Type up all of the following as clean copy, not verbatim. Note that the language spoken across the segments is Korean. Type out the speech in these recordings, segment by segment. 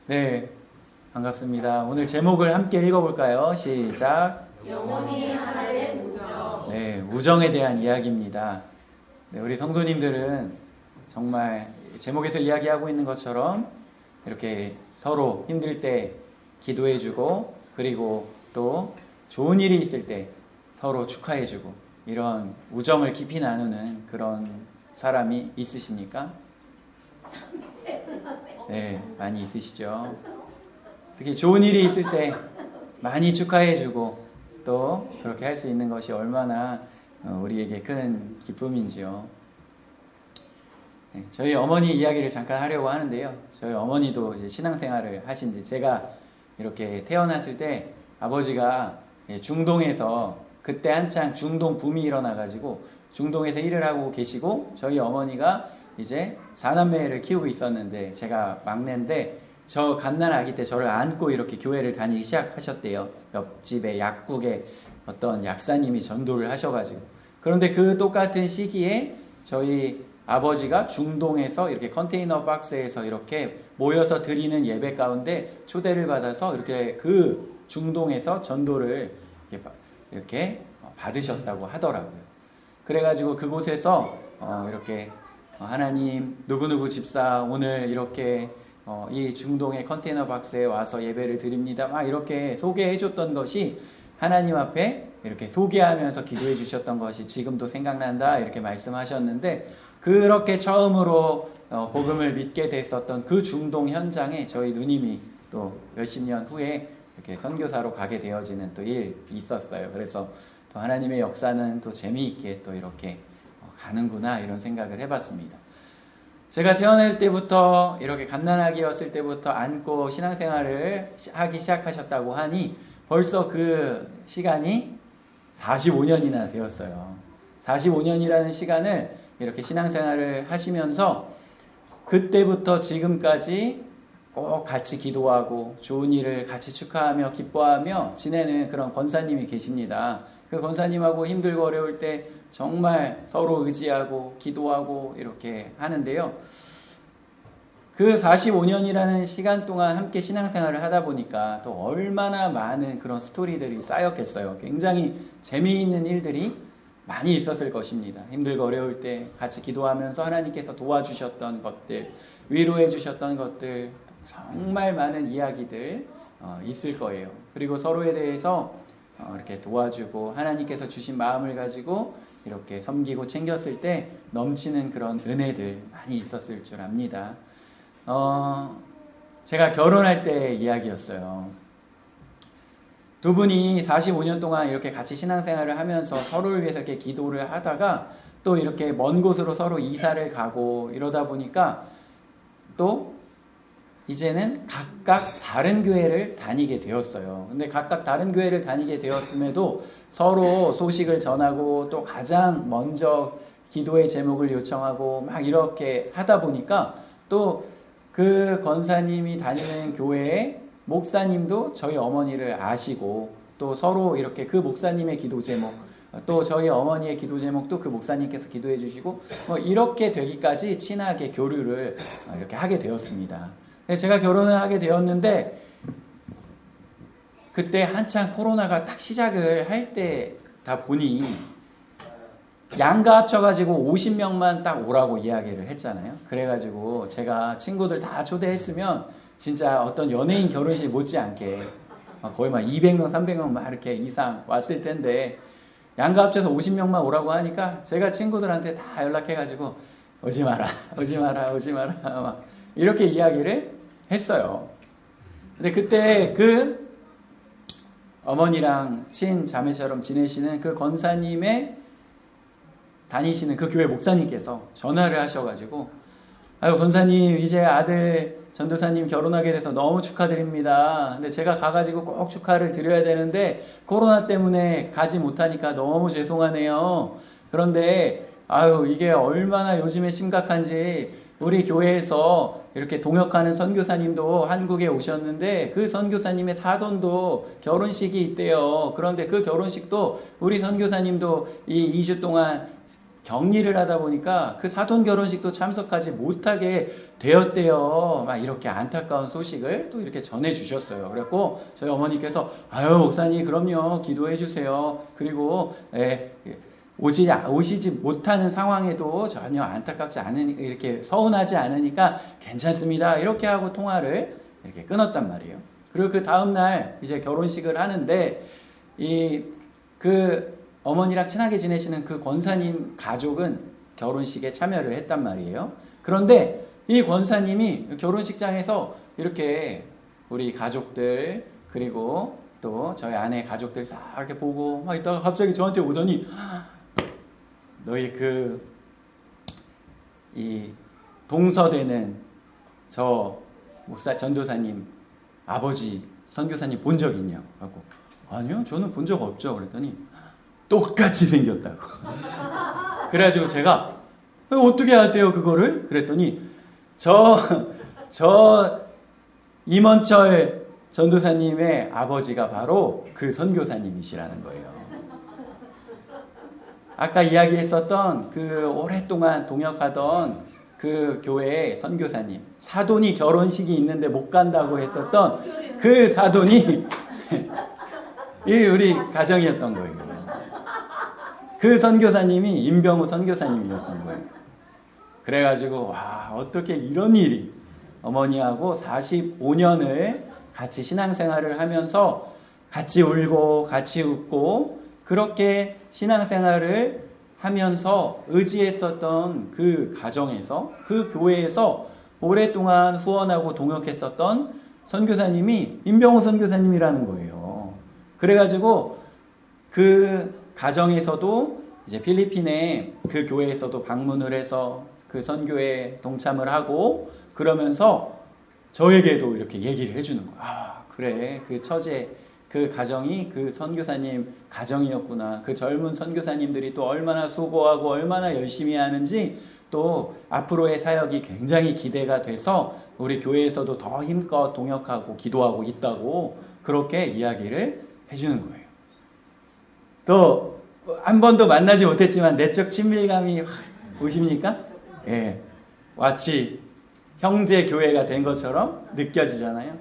네, 반갑습니다. 오늘 제목을 함께 읽어볼까요? 시작. 영원히 하나의 우정. 네, 우정에 대한 이야기입니다. 네, 우리 성도님들은 정말 제목에서 이야기하고 있는 것처럼 이렇게 서로 힘들 때 기도해주고, 그리고 또 좋은 일이 있을 때 서로 축하해주고, 이런 우정을 깊이 나누는 그런 사람이 있으십니까? 네, 많이 있으시죠. 특히 좋은 일이 있을 때 많이 축하해주고 또 그렇게 할 수 있는 것이 얼마나 우리에게 큰 기쁨인지요. 네, 저희 어머니 이야기를 잠깐 하려고 하는데요. 저희 어머니도 이제 신앙생활을 하신지, 제가 이렇게 태어났을 때 아버지가 중동에서, 그때 한창 중동 붐이 일어나가지고 중동에서 일을 하고 계시고, 저희 어머니가 이제 4남매를 키우고 있었는데, 제가 막내인데 저 갓난 아기 때 저를 안고 이렇게 교회를 다니기 시작하셨대요. 옆집에 약국에 어떤 약사님이 전도를 하셔가지고. 그런데 그 똑같은 시기에 저희 아버지가 중동에서 이렇게 컨테이너 박스에서 이렇게 모여서 드리는 예배 가운데 초대를 받아서 이렇게 그 중동에서 전도를 이렇게 받으셨다고 하더라고요. 그래가지고 그곳에서 이렇게 하나님 누구누구 집사 오늘 이렇게 이 중동의 컨테이너 박스에 와서 예배를 드립니다. 막 이렇게 소개해 줬던 것이, 하나님 앞에 이렇게 소개하면서 기도해 주셨던 것이 지금도 생각난다, 이렇게 말씀하셨는데, 그렇게 처음으로 복음을 믿게 됐었던 그 중동 현장에 저희 누님이 또 몇십 년 후에 이렇게 선교사로 가게 되어지는 또 일이 있었어요. 그래서 또 하나님의 역사는 또 재미있게 또 이렇게 가는구나, 이런 생각을 해봤습니다. 제가 태어날 때부터, 이렇게 갓난아기였을 때부터 안고 신앙생활을 하기 시작하셨다고 하니 벌써 그 시간이 45년이나 되었어요. 45년이라는 시간을 이렇게 신앙생활을 하시면서 그때부터 지금까지 꼭 같이 기도하고 좋은 일을 같이 축하하며 기뻐하며 지내는 그런 권사님이 계십니다. 그 권사님하고 힘들고 어려울 때 정말 서로 의지하고 기도하고 이렇게 하는데요. 그 45년이라는 시간 동안 함께 신앙생활을 하다 보니까 또 얼마나 많은 그런 스토리들이 쌓였겠어요. 굉장히 재미있는 일들이 많이 있었을 것입니다. 힘들고 어려울 때 같이 기도하면서 하나님께서 도와주셨던 것들, 위로해 주셨던 것들, 정말 많은 이야기들 있을 거예요. 그리고 서로에 대해서 이렇게 도와주고 하나님께서 주신 마음을 가지고 이렇게 섬기고 챙겼을 때 넘치는 그런 은혜들 많이 있었을 줄 압니다. 제가 결혼할 때 이야기였어요. 두 분이 45년 동안 이렇게 같이 신앙생활을 하면서 서로를 위해서 이렇게 기도를 하다가 또 이렇게 먼 곳으로 서로 이사를 가고 이러다 보니까 또 이제는 각각 다른 교회를 다니게 되었어요. 근데 각각 다른 교회를 다니게 되었음에도 서로 소식을 전하고 또 가장 먼저 기도의 제목을 요청하고 막 이렇게 하다 보니까 또 그 권사님이 다니는 교회의 목사님도 저희 어머니를 아시고 또 서로 이렇게 그 목사님의 기도 제목, 또 저희 어머니의 기도 제목도 그 목사님께서 기도해 주시고 이렇게 되기까지 친하게 교류를 이렇게 하게 되었습니다. 제가 결혼을 하게 되었는데 그때 한창 코로나가 딱 시작을 할 때다 보니 양가 합쳐가지고 50명만 딱 오라고 이야기를 했잖아요. 그래가지고 제가 친구들 다 초대했으면 진짜 어떤 연예인 결혼식 못지않게 거의 막 200명, 300명 막 이렇게 이상 왔을 텐데 양가 합쳐서 50명만 오라고 하니까 제가 친구들한테 다 연락해가지고 오지 마라, 오지 마라, 오지 마라 막 이렇게 이야기를 했어요. 근데 그때 그 어머니랑 친자매처럼 지내시는 그 권사님의 다니시는 그 교회 목사님께서 전화를 하셔가지고, 아유 권사님 이제 아들 전도사님 결혼하게 돼서 너무 축하드립니다. 근데 제가 가가지고 꼭 축하를 드려야 되는데 코로나 때문에 가지 못하니까 너무 죄송하네요. 그런데 아유 이게 얼마나 요즘에 심각한지 우리 교회에서 이렇게 동역하는 선교사님도 한국에 오셨는데 그 선교사님의 사돈도 결혼식이 있대요. 그런데 그 결혼식도 우리 선교사님도 이 2주 동안 격리를 하다 보니까 그 사돈 결혼식도 참석하지 못하게 되었대요. 막 이렇게 안타까운 소식을 또 이렇게 전해 주셨어요. 그래갖고 저희 어머니께서 아유 목사님 그럼요 기도해 주세요. 그리고 오시지 못하는 상황에도 전혀 안타깝지 않은 이렇게 서운하지 않으니까 괜찮습니다. 이렇게 하고 통화를 이렇게 끊었단 말이에요. 그리고 그 다음 날 이제 결혼식을 하는데 그 어머니랑 친하게 지내시는 그 권사님 가족은 결혼식에 참여를 했단 말이에요. 그런데 이 권사님이 결혼식장에서 이렇게 우리 가족들 그리고 또 저희 아내 가족들 싹 이렇게 보고 막 있다가 갑자기 저한테 오더니 너희 이 동서되는 저 목사 전도사님 아버지 선교사님 본 적 있냐고 하고 아니요 저는 본 적 없죠 그랬더니 똑같이 생겼다고. 그래가지고 제가 어떻게 아세요 그거를? 그랬더니 저 임원철 전도사님의 아버지가 바로 그 선교사님이시라는 거예요. 아까 이야기했었던 그 오랫동안 동역하던 그 교회의 선교사님 사돈이 결혼식이 있는데 못 간다고 했었던 그 사돈이 우리 가정이었던 거예요. 그 선교사님이 임병우 선교사님이었던 거예요. 그래가지고 와 어떻게 이런 일이 어머니하고 45년을 같이 신앙생활을 하면서 같이 울고 같이 웃고 그렇게 신앙생활을 하면서 의지했었던 그 가정에서 그 교회에서 오랫동안 후원하고 동역했었던 선교사님이 임병호 선교사님이라는 거예요. 그래가지고 그 가정에서도 이제 필리핀에 그 교회에서도 방문을 해서 그 선교에 동참을 하고 그러면서 저에게도 이렇게 얘기를 해주는 거예요. 아 그래 그 처제 그 가정이 그 선교사님 가정이었구나. 그 젊은 선교사님들이 또 얼마나 수고하고 얼마나 열심히 하는지 또 앞으로의 사역이 굉장히 기대가 돼서 우리 교회에서도 더 힘껏 동역하고 기도하고 있다고 그렇게 이야기를 해주는 거예요. 또 한 번도 만나지 못했지만 내적 친밀감이 보십니까? 예, 마치 형제 교회가 된 것처럼 느껴지잖아요.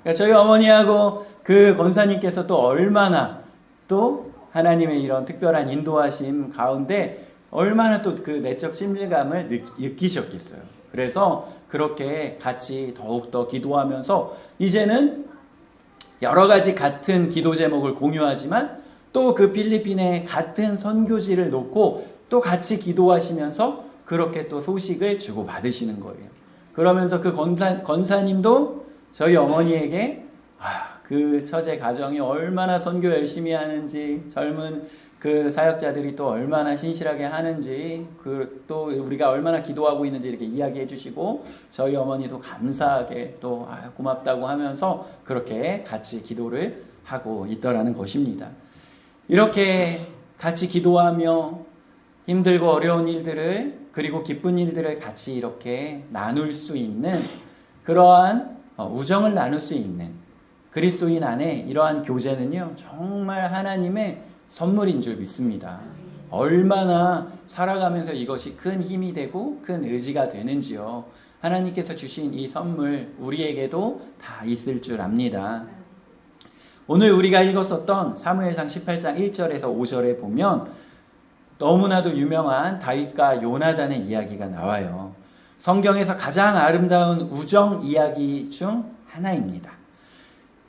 그러니까 저희 어머니하고 그 권사님께서 또 얼마나 또 하나님의 이런 특별한 인도하심 가운데 얼마나 또 그 내적 친밀감을 느끼셨겠어요. 그래서 그렇게 같이 더욱더 기도하면서 이제는 여러 가지 같은 기도 제목을 공유하지만 또 그 필리핀에 같은 선교지를 놓고 또 같이 기도하시면서 그렇게 또 소식을 주고 받으시는 거예요. 그러면서 그 권사님도 저희 어머니에게 그 처제 가정이 얼마나 선교 열심히 하는지 젊은 그 사역자들이 또 얼마나 신실하게 하는지 또 우리가 얼마나 기도하고 있는지 이렇게 이야기해 주시고 저희 어머니도 감사하게 또 고맙다고 하면서 그렇게 같이 기도를 하고 있더라는 것입니다. 이렇게 같이 기도하며 힘들고 어려운 일들을 그리고 기쁜 일들을 같이 이렇게 나눌 수 있는 그러한 우정을 나눌 수 있는 그리스도인 안에 이러한 교제는요 정말 하나님의 선물인 줄 믿습니다. 얼마나 살아가면서 이것이 큰 힘이 되고 큰 의지가 되는지요. 하나님께서 주신 이 선물 우리에게도 다 있을 줄 압니다. 오늘 우리가 읽었었던 사무엘상 18장 1절에서 5절에 보면 너무나도 유명한 다윗과 요나단의 이야기가 나와요. 성경에서 가장 아름다운 우정 이야기 중 하나입니다.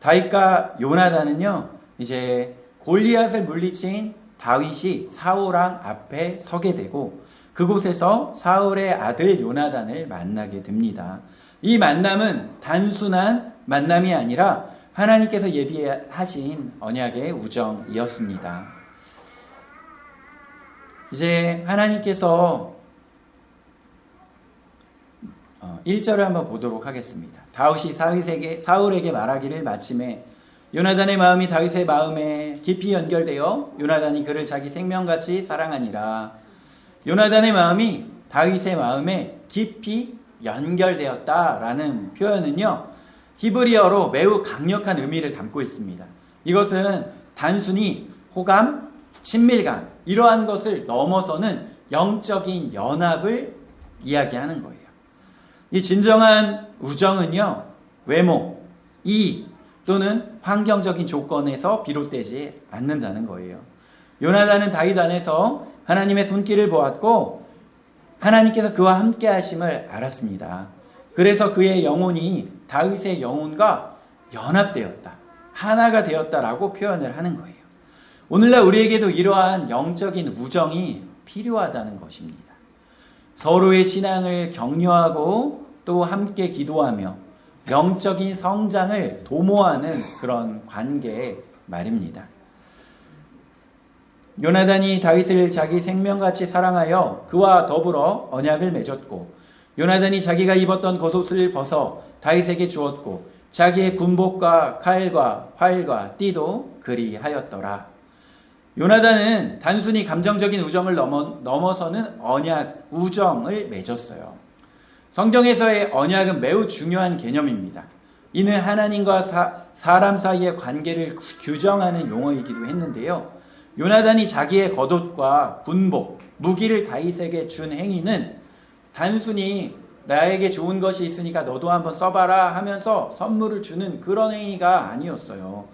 다윗과 요나단은요, 이제 골리앗을 물리친 다윗이 사울왕 앞에 서게 되고 그곳에서 사울의 아들 요나단을 만나게 됩니다. 이 만남은 단순한 만남이 아니라 하나님께서 예비하신 언약의 우정이었습니다. 이제 하나님께서 1절을 한번 보도록 하겠습니다. 다윗이 사울에게 말하기를 마침에 요나단의 마음이 다윗의 마음에 깊이 연결되어 요나단이 그를 자기 생명같이 사랑하니라. 요나단의 마음이 다윗의 마음에 깊이 연결되었다라는 표현은요, 히브리어로 매우 강력한 의미를 담고 있습니다. 이것은 단순히 호감, 친밀감 이러한 것을 넘어서는 영적인 연합을 이야기하는 거예요. 이 진정한 우정은요, 외모, 이익 또는 환경적인 조건에서 비롯되지 않는다는 거예요. 요나단은 다윗 안에서 하나님의 손길을 보았고 하나님께서 그와 함께 하심을 알았습니다. 그래서 그의 영혼이 다윗의 영혼과 연합되었다, 하나가 되었다라고 표현을 하는 거예요. 오늘날 우리에게도 이러한 영적인 우정이 필요하다는 것입니다. 서로의 신앙을 격려하고 또 함께 기도하며 영적인 성장을 도모하는 그런 관계 말입니다. 요나단이 다윗을 자기 생명같이 사랑하여 그와 더불어 언약을 맺었고, 요나단이 자기가 입었던 겉옷을 벗어 다윗에게 주었고, 자기의 군복과 칼과 활과 띠도 그리하였더라. 요나단은 단순히 감정적인 우정을 넘어서는 언약, 우정을 맺었어요. 성경에서의 언약은 매우 중요한 개념입니다. 이는 하나님과 사람 사이의 관계를 규정하는 용어이기도 했는데요. 요나단이 자기의 겉옷과 군복, 무기를 다윗에게 준 행위는 단순히 나에게 좋은 것이 있으니까 너도 한번 써봐라 하면서 선물을 주는 그런 행위가 아니었어요.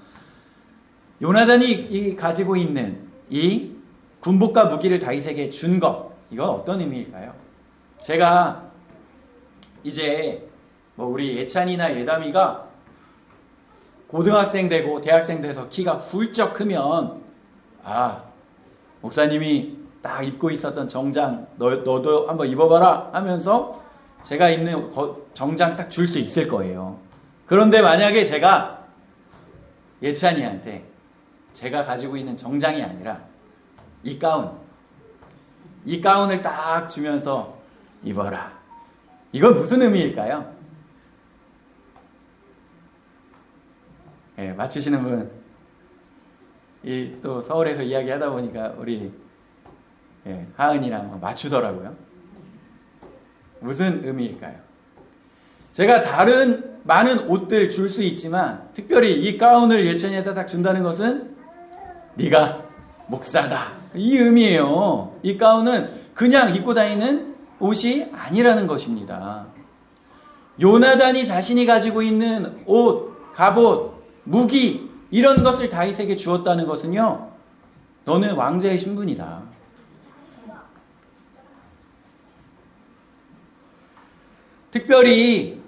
요나단이 가지고 있는 이 군복과 무기를 다윗에게 준 것, 이건 어떤 의미일까요? 제가 이제 우리 예찬이나 예담이가 고등학생 되고 대학생 돼서 키가 훌쩍 크면, 목사님이 딱 입고 있었던 정장 너도 한번 입어봐라 하면서 제가 입는 정장 딱 줄 수 있을 거예요. 그런데 만약에 제가 예찬이한테 제가 가지고 있는 정장이 아니라 이 가운을 딱 주면서 입어라, 이건 무슨 의미일까요? 맞추시는 분, 또 서울에서 이야기하다 보니까 우리 하은이랑 맞추더라고요. 무슨 의미일까요? 제가 다른 많은 옷들 줄 수 있지만 특별히 이 가운을 예찬이한테 딱 준다는 것은 네가 목사다, 이 의미예요. 이 가운은 그냥 입고 다니는 옷이 아니라는 것입니다. 요나단이 자신이 가지고 있는 옷, 갑옷, 무기, 이런 것을 다윗에게 주었다는 것은요, 너는 왕자의 신분이다. 특별히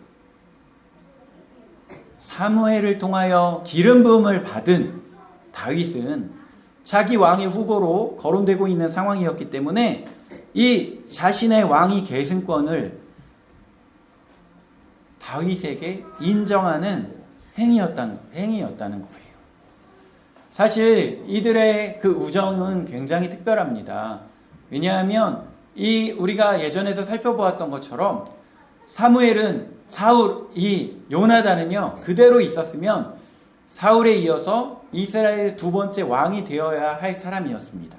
사무엘을 통하여 기름 부음을 받은 다윗은 자기 왕의 후보로 거론되고 있는 상황이었기 때문에 이 자신의 왕위 계승권을 다윗에게 인정하는 행위였다는 거예요. 사실 이들의 그 우정은 굉장히 특별합니다. 왜냐하면 우리가 예전에도 살펴보았던 것처럼 사무엘은 이 요나단은요, 그대로 있었으면 사울에 이어서 이스라엘의 두 번째 왕이 되어야 할 사람이었습니다.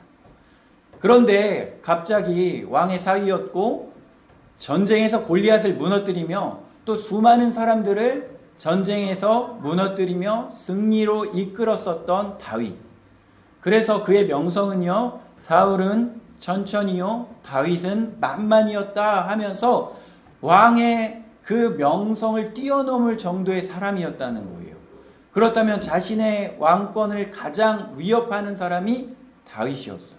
그런데 갑자기 왕의 사위였고 전쟁에서 골리앗을 무너뜨리며 또 수많은 사람들을 전쟁에서 무너뜨리며 승리로 이끌었었던 다윗. 그래서 그의 명성은요, 사울은 천천히요, 다윗은 만만이었다 하면서 왕의 그 명성을 뛰어넘을 정도의 사람이었다는 거예요. 그렇다면 자신의 왕권을 가장 위협하는 사람이 다윗이었어요.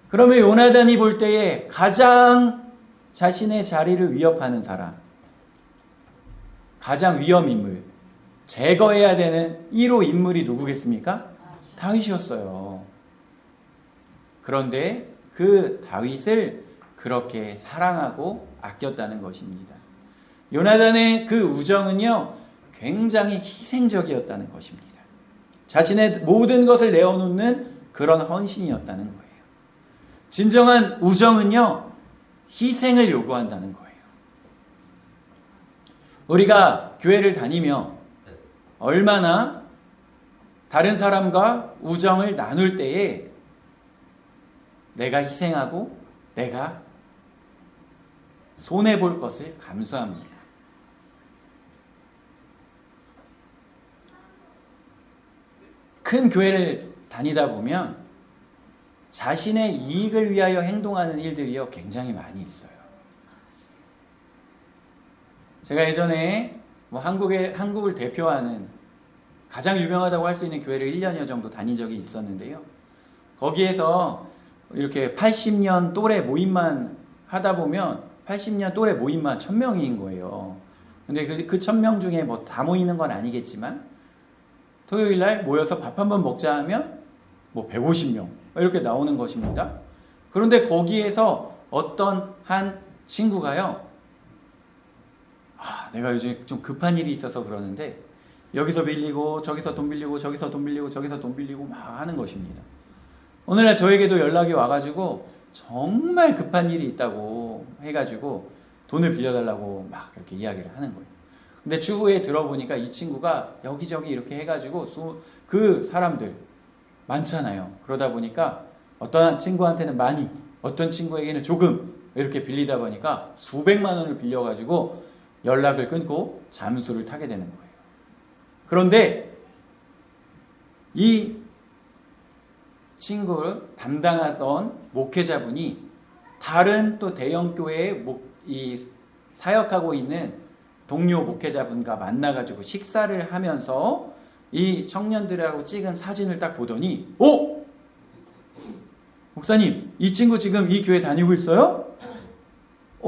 그러면 요나단이 볼 때에 가장 자신의 자리를 위협하는 사람, 가장 위험 인물, 제거해야 되는 1호 인물이 누구겠습니까? 다윗이었어요. 그런데 그 다윗을 그렇게 사랑하고 아꼈다는 것입니다. 요나단의 그 우정은요, 굉장히 희생적이었다는 것입니다. 자신의 모든 것을 내어놓는 그런 헌신이었다는 거예요. 진정한 우정은요, 희생을 요구한다는 거예요. 우리가 교회를 다니며 얼마나 다른 사람과 우정을 나눌 때에 내가 희생하고 내가 손해볼 것을 감수합니다. 큰 교회를 다니다 보면 자신의 이익을 위하여 행동하는 일들이요 굉장히 많이 있어요. 제가 예전에 한국을 대표하는 가장 유명하다고 할 수 있는 교회를 1년여 정도 다닌 적이 있었는데요. 거기에서 이렇게 80년 또래 모임만 하다 보면 80년 또래 모임만 1000명인 거예요. 근데 그 1000명 중에 뭐 다 모이는 건 아니겠지만 토요일 날 모여서 밥 한번 먹자 하면 뭐 150명 이렇게 나오는 것입니다. 그런데 거기에서 어떤 한 친구가요. 내가 요즘 좀 급한 일이 있어서 그러는데 여기서 빌리고 저기서 돈 빌리고 저기서 돈 빌리고 저기서 돈 빌리고 막 하는 것입니다. 오늘날 저에게도 연락이 와가지고 정말 급한 일이 있다고 해가지고 돈을 빌려달라고 막 이렇게 이야기를 하는 거예요. 근데 추후에 들어보니까 이 친구가 여기저기 이렇게 해가지고 그 사람들 많잖아요. 그러다 보니까 어떤 친구한테는 많이, 어떤 친구에게는 조금 이렇게 빌리다 보니까 수백만 원을 빌려가지고 연락을 끊고 잠수를 타게 되는 거예요. 그런데 이 친구를 담당하던 목회자분이 다른 또 대형교회에 사역하고 있는 동료 목회자분과 만나가지고 식사를 하면서 이 청년들하고 찍은 사진을 딱 보더니 목사님 이 친구 지금 이 교회 다니고 있어요?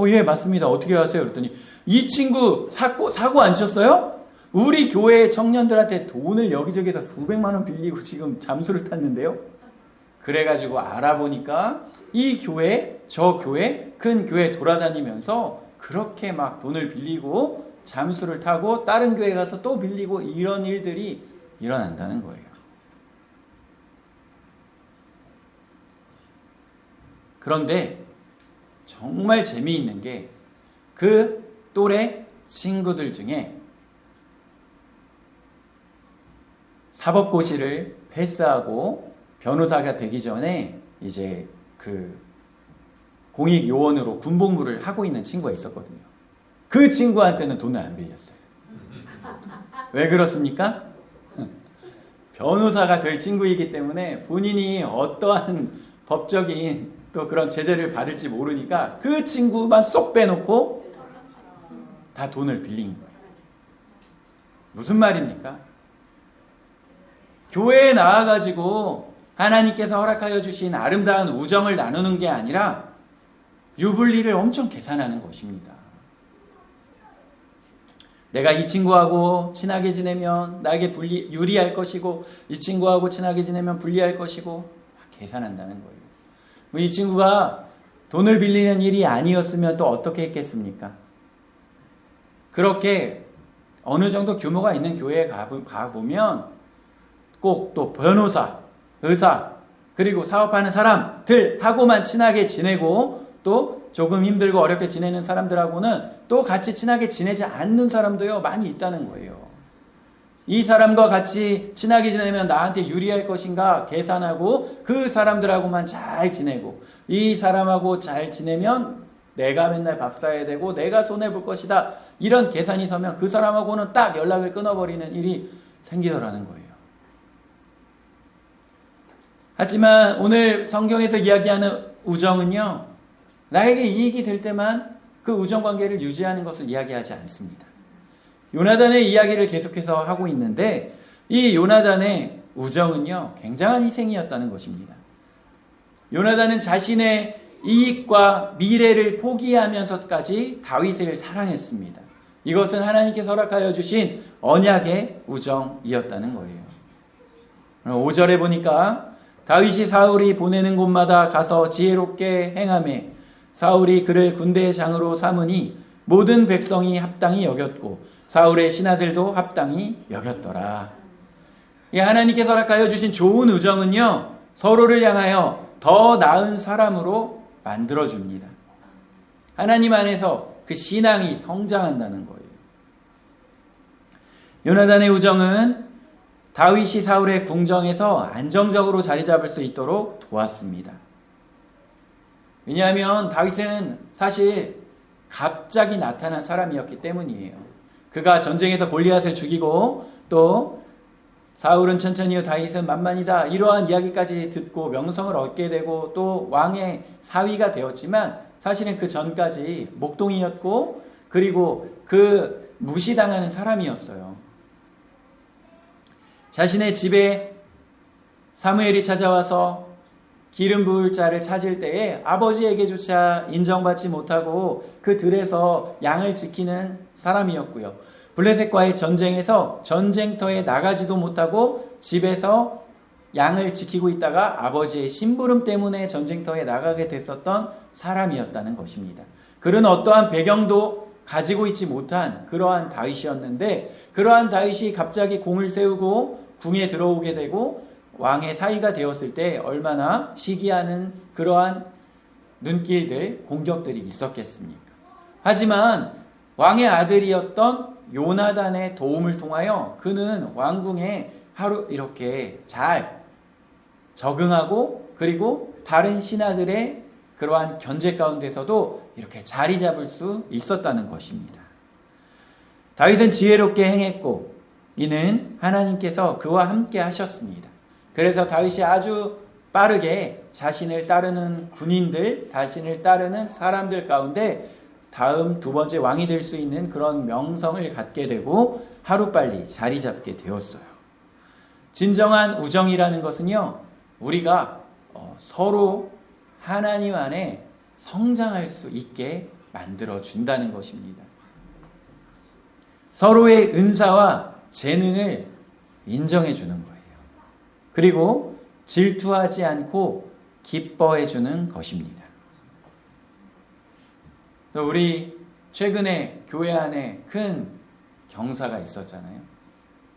예 맞습니다. 어떻게 아세요? 그랬더니 이 친구 사고 안 쳤어요? 우리 교회 청년들한테 돈을 여기저기서 수백만 원 빌리고 지금 잠수를 탔는데요. 그래가지고 알아보니까 이 교회 저 교회 큰 교회 돌아다니면서 그렇게 막 돈을 빌리고 잠수를 타고 다른 교회 가서 또 빌리고 이런 일들이 일어난다는 거예요. 그런데 정말 재미있는 게 그 또래 친구들 중에 사법고시를 패스하고 변호사가 되기 전에 이제 그 공익요원으로 군복무를 하고 있는 친구가 있었거든요. 그 친구한테는 돈을 안 빌렸어요. 왜 그렇습니까? 변호사가 될 친구이기 때문에 본인이 어떠한 법적인 또 그런 제재를 받을지 모르니까 그 친구만 쏙 빼놓고 다 돈을 빌린 거예요. 무슨 말입니까? 교회에 나와가지고 하나님께서 허락하여 주신 아름다운 우정을 나누는 게 아니라 유불리를 엄청 계산하는 것입니다. 내가 이 친구하고 친하게 지내면 나에게 유리할 것이고 이 친구하고 친하게 지내면 불리할 것이고 계산한다는 거예요. 이 친구가 돈을 빌리는 일이 아니었으면 또 어떻게 했겠습니까? 그렇게 어느 정도 규모가 있는 교회에 가보면 꼭 또 변호사, 의사, 그리고 사업하는 사람들하고만 친하게 지내고 또 조금 힘들고 어렵게 지내는 사람들하고는 또 같이 친하게 지내지 않는 사람도요 많이 있다는 거예요. 이 사람과 같이 친하게 지내면 나한테 유리할 것인가 계산하고 그 사람들하고만 잘 지내고 이 사람하고 잘 지내면 내가 맨날 밥 사야 되고 내가 손해볼 것이다. 이런 계산이 서면 그 사람하고는 딱 연락을 끊어버리는 일이 생기더라는 거예요. 하지만 오늘 성경에서 이야기하는 우정은요. 나에게 이익이 될 때만 그 우정관계를 유지하는 것을 이야기하지 않습니다. 요나단의 이야기를 계속해서 하고 있는데 이 요나단의 우정은요. 굉장한 희생이었다는 것입니다. 요나단은 자신의 이익과 미래를 포기하면서까지 다윗을 사랑했습니다. 이것은 하나님께서 허락하여 주신 언약의 우정이었다는 거예요. 5절에 보니까 다윗이 사울이 보내는 곳마다 가서 지혜롭게 행하매 사울이 그를 군대의 장으로 삼으니 모든 백성이 합당히 여겼고 사울의 신하들도 합당히 여겼더라. 이 하나님께서 허락하여 주신 좋은 우정은요. 서로를 향하여 더 나은 사람으로 만들어줍니다. 하나님 안에서 그 신앙이 성장한다는 거예요. 요나단의 우정은 다윗이 사울의 궁정에서 안정적으로 자리 잡을 수 있도록 도왔습니다. 왜냐하면 다윗은 사실 갑자기 나타난 사람이었기 때문이에요. 그가 전쟁에서 골리앗을 죽이고 또 사울은 천천히요 다윗은 만만이다. 이러한 이야기까지 듣고 명성을 얻게 되고 또 왕의 사위가 되었지만 사실은 그 전까지 목동이었고 그리고 그 무시당하는 사람이었어요. 자신의 집에 사무엘이 찾아와서 기름 부을 자를 찾을 때에 아버지에게조차 인정받지 못하고 그 들에서 양을 지키는 사람이었고요. 블레셋과의 전쟁에서 전쟁터에 나가지도 못하고 집에서 양을 지키고 있다가 아버지의 심부름 때문에 전쟁터에 나가게 됐었던 사람이었다는 것입니다. 그런 어떠한 배경도 가지고 있지 못한 그러한 다윗이었는데 그러한 다윗이 갑자기 공을 세우고 궁에 들어오게 되고 왕의 사위가 되었을 때 얼마나 시기하는 그러한 눈길들, 공격들이 있었겠습니까? 하지만 왕의 아들이었던 요나단의 도움을 통하여 그는 왕궁에 하루 이렇게 잘 적응하고 그리고 다른 신하들의 그러한 견제 가운데서도 이렇게 자리 잡을 수 있었다는 것입니다. 다윗은 지혜롭게 행했고 이는 하나님께서 그와 함께 하셨습니다. 그래서 다윗이 아주 빠르게 자신을 따르는 군인들, 자신을 따르는 사람들 가운데 다음 두 번째 왕이 될 수 있는 그런 명성을 갖게 되고 하루빨리 자리 잡게 되었어요. 진정한 우정이라는 것은요, 우리가 서로 하나님 안에 성장할 수 있게 만들어 준다는 것입니다. 서로의 은사와 재능을 인정해 주는 거예요. 그리고 질투하지 않고 기뻐해 주는 것입니다. 우리 최근에 교회 안에 큰 경사가 있었잖아요.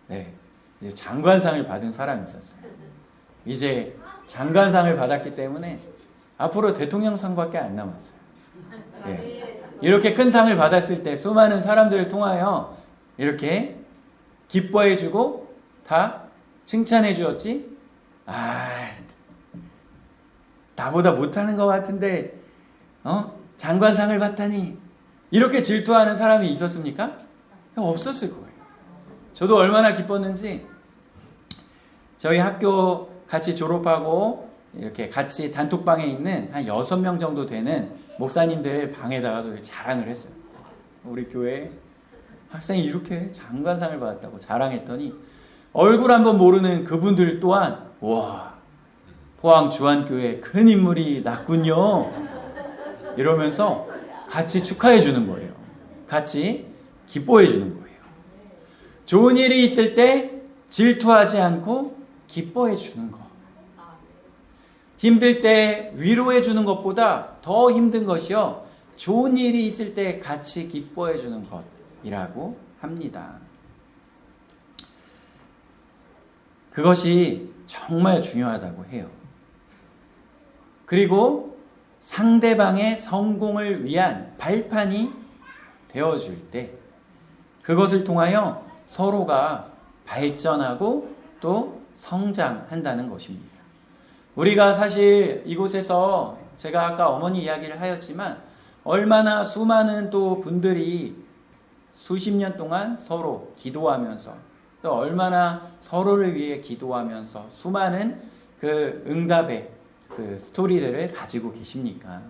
네, 이제 장관상을 받은 사람이 있었어요. 이제 장관상을 받았기 때문에 앞으로 대통령상밖에 안 남았어요. 네. 이렇게 큰 상을 받았을 때 수많은 사람들을 통하여 이렇게 기뻐해주고 다 칭찬해 주었지. 나보다 못하는 것 같은데 장관상을 받다니 이렇게 질투하는 사람이 있었습니까? 없었을 거예요. 저도 얼마나 기뻤는지 저희 학교 같이 졸업하고 이렇게 같이 단톡방에 있는 한 6명 정도 되는 목사님들 방에다가도 자랑을 했어요. 우리 교회 학생이 이렇게 장관상을 받았다고 자랑했더니 얼굴 한번 모르는 그분들 또한 와, 포항 주안교회 큰 인물이 났군요 이러면서 같이 축하해 주는 거예요. 같이 기뻐해 주는 거예요. 좋은 일이 있을 때 질투하지 않고 기뻐해 주는 것. 힘들 때 위로해 주는 것보다 더 힘든 것이요, 좋은 일이 있을 때 같이 기뻐해 주는 것이라고 합니다. 그것이 정말 중요하다고 해요. 그리고 상대방의 성공을 위한 발판이 되어줄 때 그것을 통하여 서로가 발전하고 또 성장한다는 것입니다. 우리가 사실 이곳에서 제가 아까 어머니 이야기를 하였지만 얼마나 수많은 또 분들이 수십 년 동안 서로 기도하면서 또 얼마나 서로를 위해 기도하면서 수많은 그 응답의 그 스토리들을 가지고 계십니까?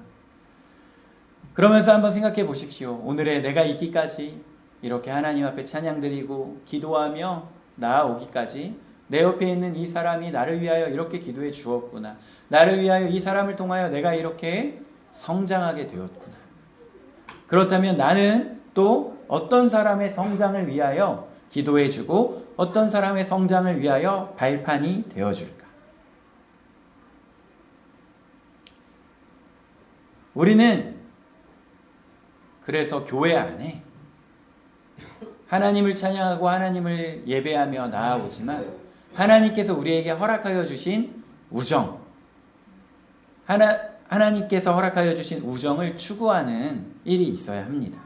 그러면서 한번 생각해 보십시오. 오늘의 내가 있기까지 이렇게 하나님 앞에 찬양드리고 기도하며 나아오기까지 내 옆에 있는 이 사람이 나를 위하여 이렇게 기도해 주었구나. 나를 위하여 이 사람을 통하여 내가 이렇게 성장하게 되었구나. 그렇다면 나는 또 어떤 사람의 성장을 위하여 기도해 주고 어떤 사람의 성장을 위하여 발판이 되어줄까? 우리는 그래서 교회 안에 하나님을 찬양하고 하나님을 예배하며 나아오지만 하나님께서 우리에게 허락하여 주신 우정, 하나님께서 허락하여 주신 우정을 추구하는 일이 있어야 합니다.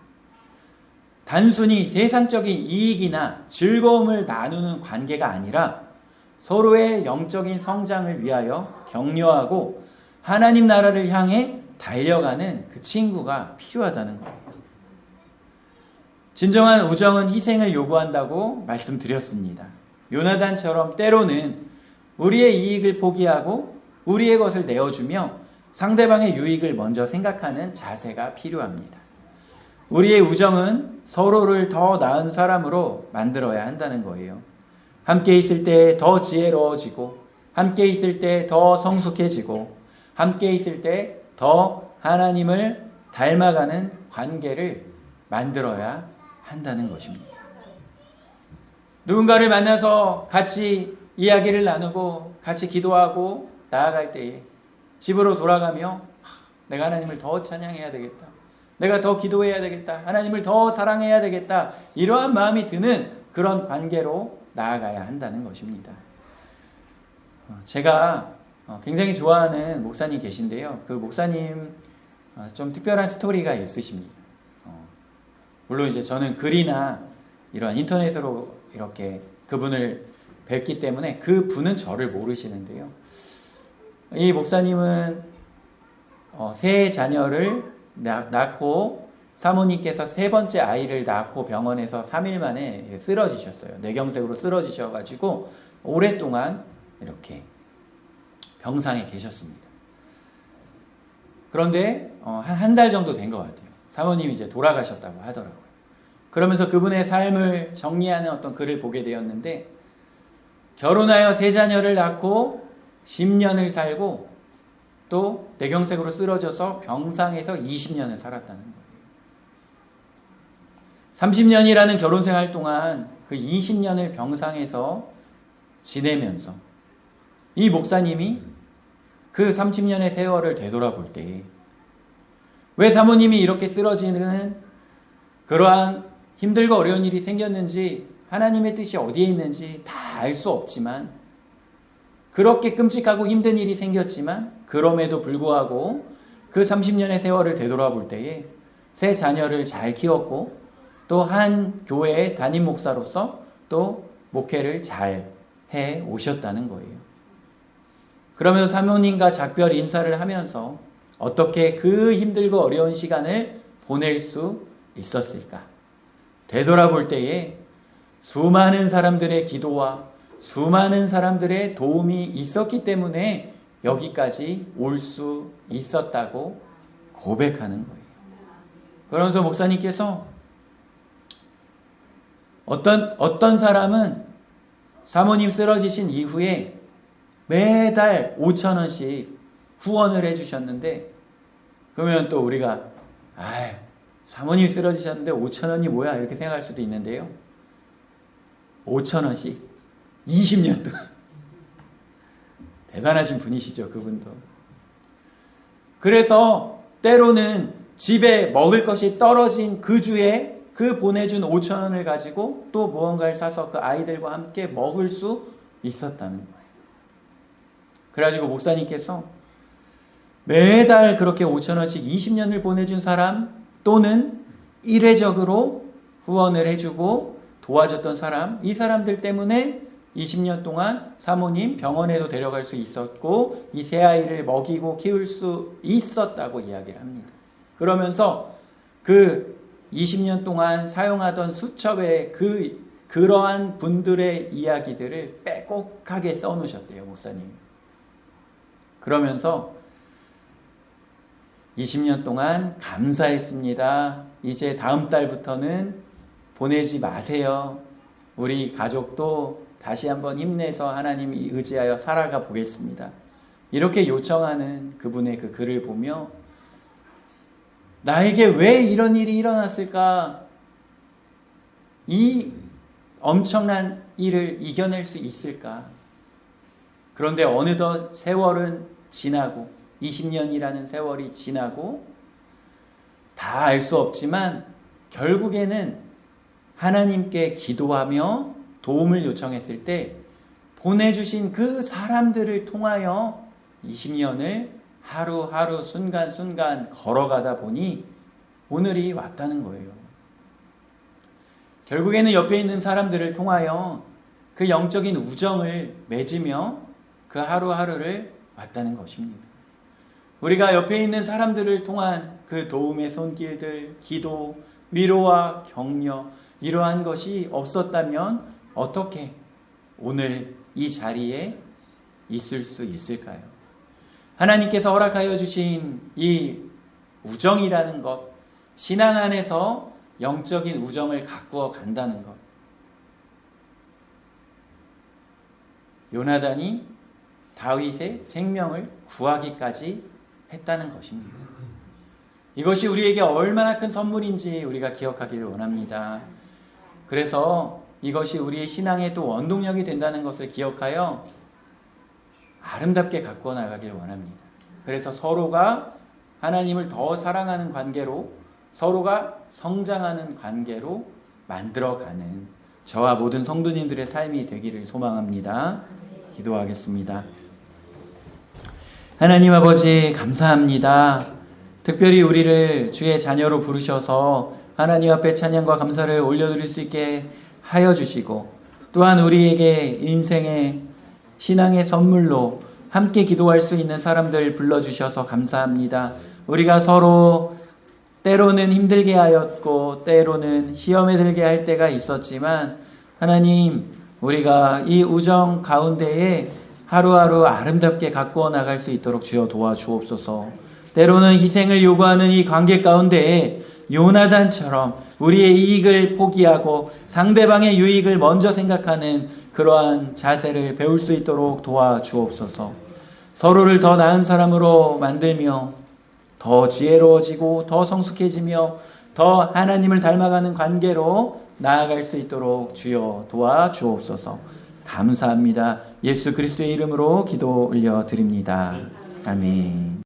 단순히 세상적인 이익이나 즐거움을 나누는 관계가 아니라 서로의 영적인 성장을 위하여 격려하고 하나님 나라를 향해 달려가는 그 친구가 필요하다는 겁니다. 진정한 우정은 희생을 요구한다고 말씀드렸습니다. 요나단처럼 때로는 우리의 이익을 포기하고 우리의 것을 내어주며 상대방의 유익을 먼저 생각하는 자세가 필요합니다. 우리의 우정은 서로를 더 나은 사람으로 만들어야 한다는 거예요. 함께 있을 때 더 지혜로워지고, 함께 있을 때 더 성숙해지고, 함께 있을 때 더 하나님을 닮아가는 관계를 만들어야 한다는 것입니다. 누군가를 만나서 같이 이야기를 나누고 같이 기도하고 나아갈 때에 집으로 돌아가며 내가 하나님을 더 찬양해야 되겠다. 내가 더 기도해야 되겠다. 하나님을 더 사랑해야 되겠다. 이러한 마음이 드는 그런 관계로 나아가야 한다는 것입니다. 제가 굉장히 좋아하는 목사님 계신데요. 그 목사님 좀 특별한 스토리가 있으십니다. 물론 이제 저는 글이나 이러한 인터넷으로 이렇게 그분을 뵙기 때문에 그 분은 저를 모르시는데요. 이 목사님은 세 자녀를 낳고 사모님께서 세 번째 아이를 낳고 병원에서 3일 만에 쓰러지셨어요. 뇌경색으로 쓰러지셔가지고 오랫동안 이렇게 병상에 계셨습니다. 그런데 한 달 정도 된 것 같아요. 사모님이 이제 돌아가셨다고 하더라고요. 그러면서 그분의 삶을 정리하는 어떤 글을 보게 되었는데, 결혼하여 세 자녀를 낳고 10년을 살고 또 뇌경색으로 쓰러져서 병상에서 20년을 살았다는 거예요. 30년이라는 결혼 생활 동안 그 20년을 병상에서 지내면서 이 목사님이 그 30년의 세월을 되돌아볼 때 왜 사모님이 이렇게 쓰러지는 그러한 힘들고 어려운 일이 생겼는지, 하나님의 뜻이 어디에 있는지 다 알 수 없지만, 그렇게 끔찍하고 힘든 일이 생겼지만 그럼에도 불구하고 그 30년의 세월을 되돌아볼 때에 세 자녀를 잘 키웠고 또 한 교회의 담임 목사로서 또 목회를 잘 해 오셨다는 거예요. 그러면서 사모님과 작별 인사를 하면서 어떻게 그 힘들고 어려운 시간을 보낼 수 있었을까? 되돌아볼 때에 수많은 사람들의 기도와 수많은 사람들의 도움이 있었기 때문에 여기까지 올 수 있었다고 고백하는 거예요. 그러면서 목사님께서 어떤 사람은 사모님 쓰러지신 이후에 매달 5,000원씩 후원을 해주셨는데, 그러면 또 우리가 사모님 쓰러지셨는데 5,000원이 뭐야 이렇게 생각할 수도 있는데요. 5,000원씩 20년 동안 대단하신 분이시죠, 그분도. 그래서 때로는 집에 먹을 것이 떨어진 그 주에 그 보내준 5,000원을 가지고 또 무언가를 사서 그 아이들과 함께 먹을 수 있었다는 거예요. 그래가지고 목사님께서 매달 그렇게 5,000원씩 20년을 보내준 사람, 또는 일회적으로 후원을 해주고 도와줬던 사람, 이 사람들 때문에 20년 동안 사모님 병원에도 데려갈 수 있었고 이 세 아이를 먹이고 키울 수 있었다고 이야기를 합니다. 그러면서 그 20년 동안 사용하던 수첩에 그러한 분들의 이야기들을 빼곡하게 써놓으셨대요, 목사님. 그러면서 20년 동안 감사했습니다. 이제 다음 달부터는 보내지 마세요. 우리 가족도 다시 한번 힘내서 하나님 의지하여 살아가 보겠습니다. 이렇게 요청하는 그분의 그 글을 보며 나에게 왜 이런 일이 일어났을까? 이 엄청난 일을 이겨낼 수 있을까? 그런데 어느덧 세월은 지나고 20년이라는 세월이 지나고 다 알 수 없지만 결국에는 하나님께 기도하며 도움을 요청했을 때 보내주신 그 사람들을 통하여 20년을 하루하루 순간순간 걸어가다 보니 오늘이 왔다는 거예요. 결국에는 옆에 있는 사람들을 통하여 그 영적인 우정을 맺으며 그 하루하루를 왔다는 것입니다. 우리가 옆에 있는 사람들을 통한 그 도움의 손길들, 기도, 위로와 격려, 이러한 것이 없었다면 어떻게 오늘 이 자리에 있을 수 있을까요? 하나님께서 허락하여 주신 이 우정이라는 것, 신앙 안에서 영적인 우정을 가꾸어 간다는 것. 요나단이 다윗의 생명을 구하기까지 했다는 것입니다. 이것이 우리에게 얼마나 큰 선물인지 우리가 기억하기를 원합니다. 그래서 이것이 우리의 신앙의 또 원동력이 된다는 것을 기억하여 아름답게 가꾸어 나가길 원합니다. 그래서 서로가 하나님을 더 사랑하는 관계로, 서로가 성장하는 관계로 만들어가는 저와 모든 성도님들의 삶이 되기를 소망합니다. 기도하겠습니다. 하나님 아버지 감사합니다. 특별히 우리를 주의 자녀로 부르셔서 하나님 앞에 찬양과 감사를 올려드릴 수 있게 하여 주시고, 또한 우리에게 인생의 신앙의 선물로 함께 기도할 수 있는 사람들 불러주셔서 감사합니다. 우리가 서로 때로는 힘들게 하였고 때로는 시험에 들게 할 때가 있었지만, 하나님 우리가 이 우정 가운데에 하루하루 아름답게 가꾸어 나갈 수 있도록 주여 도와주옵소서. 때로는 희생을 요구하는 이 관계 가운데에 요나단처럼 우리의 이익을 포기하고 상대방의 유익을 먼저 생각하는 그러한 자세를 배울 수 있도록 도와주옵소서. 서로를 더 나은 사람으로 만들며 더 지혜로워지고 더 성숙해지며 더 하나님을 닮아가는 관계로 나아갈 수 있도록 주여 도와주옵소서. 감사합니다. 예수 그리스도의 이름으로 기도 올려드립니다. 아멘.